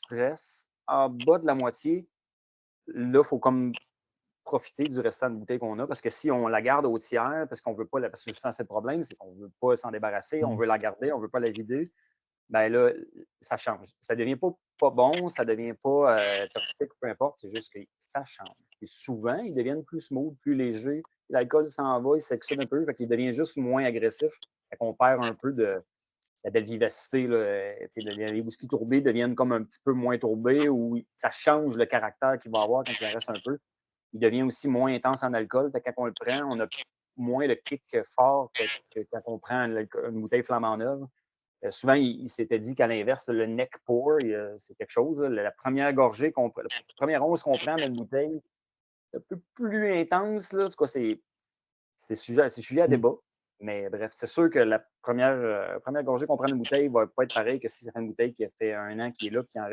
stress. En bas de la moitié, là, il faut comme profiter du restant de bouteille qu'on a parce que si on la garde au tiers, parce qu'on veut pas, parce que souvent c'est le problème, c'est qu'on veut pas s'en débarrasser, on Mmh. veut la garder, on veut pas la vider, ben là, ça change. Ça devient pas bon, ça devient pas toxique, peu importe, c'est juste que ça change. Et souvent, ils deviennent plus smooth, plus légers. L'alcool s'en va, il s'oxyde un peu, fait qu'il devient juste moins agressif. Fait qu'on perd un peu de la belle vivacité. Là, les whisky tourbés deviennent comme un petit peu moins tourbés ou ça change le caractère qu'il va avoir quand il en reste un peu. Il devient aussi moins intense en alcool. Fait que quand on le prend, on a moins le kick fort que quand on prend une bouteille flambant neuve. Souvent, il s'était dit qu'à l'inverse, le neck pour, c'est quelque chose. Là. La première gorgée, la première once qu'on prend d'une bouteille, un peu plus intense. Là, en tout cas, c'est sujet à Mmh. débat. Mais bref, c'est sûr que la première gorgée qu'on prend d'une bouteille va pas être pareil que si ça fait une bouteille qui a fait un an qui est là, qui en